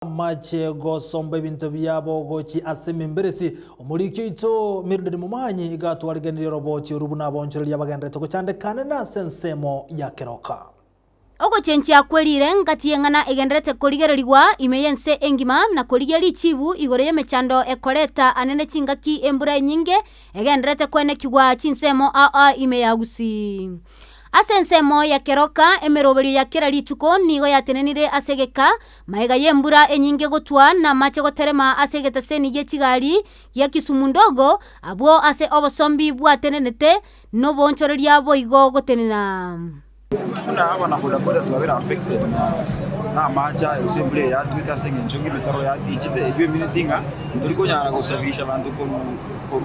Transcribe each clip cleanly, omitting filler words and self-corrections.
Mache gosomba ibintu byabo goki aseme mberesi omurikyo ito Mildred Mumanyi igatwariganira roboti urubuna bonchero lyabagandete kuchandekana na sensemo ya keroka. Ogo chenchi akwelire ngati yengana egenderete koligererigwa imeyense engima na koligeri ichibu igoreye mechando ekoleta anene chingaki embura nyinge egenderete kwene kigwa chinsemo imeyagusi. Asensemo ya keroka emeroberi ya kera lituko nigo yatenenire asegeka maega yembura enyinge gotwa na mache goterema asegeta seni ye kigali ya Kisumu ndogo abo ase obosombi bwatenenete no bonchoro lyabo igo gotenena. Kuna abana bodaboda twabera affected na macha usembure ya Twitter senge njongi metaro ya digite egwe minutinga turiko nyara gusabisha abantu ko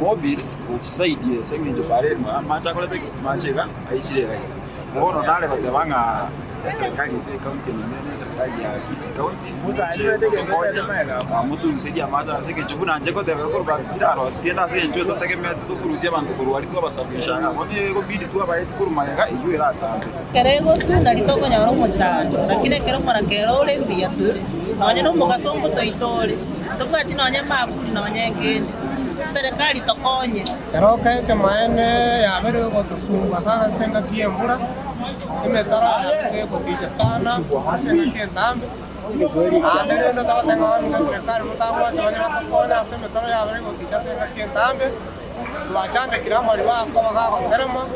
mobile uchisaidie senge njo pare macha kolete machega aishirega muono nale batebanga serikali ya county na serikali ya Kisii county mutu usaidia macha senge njubuna njeko tebe ko biraro skenda senge njo totegemea tukurusia abantu kurwali tu abasabisha ngone go bidi tu abaye kurumaga iyo irata kerego tu nalitoko nyaro muchanje lakini kero mara kero ole mbia tu nonye no mugasongo toitole tokati nonye mabuli nonye ngene serikali tokonye keroka eke maene ya bere gotusunga sana senga kiembura imetara ya goticha sana senga kiendambe adere ndo tawatenga wani na serikali mutangwa chawanya matokona aseme taro ya bere goticha senga kiendambe tuachande kirama liwa kwa gago terema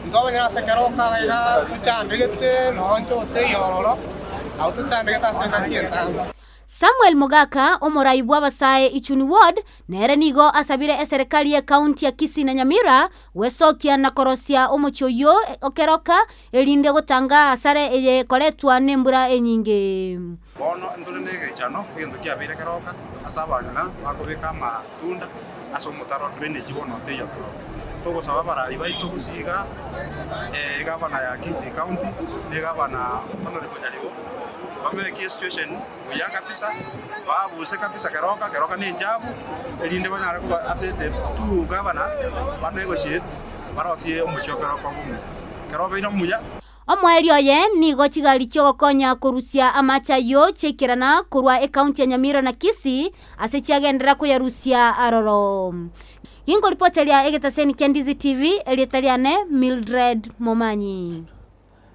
ndo banya se keroka ila tuchande gete noncho te yororo au tuchande geta senga kiendambe. Samuel Mogaka omoraibu abasae Ichuni Ward nere nigo asabire serikali ya county ya Kisii na Nyamira wesokia na korosia omochoyo okeroka elinde gotanga asare eye koletwa nembura enyinge. Bono ndolene chano kwendo kia bire keroka asabana bakobeka matunda asomotaro drainage bono teyo togo sababara ibaito kusiga gavana ya Kisii county ne gavana tono riponyalibo bameke situation uya kabisa babuse kabisa keroka ni njabu elinde banyara kuba asete tu governors banegotiate barosie omuchokero kwa gumu keroka ino muya omwelio ye nigo kigali cyogokonya kurusia amacha yo chekirana kurwa county ya Nyamira na Kisii ase chiagendera kuyarusia aroro. Ingo ripoti ya Egetaseni Kendizi TV Elietaliane Mildred Mumanyi.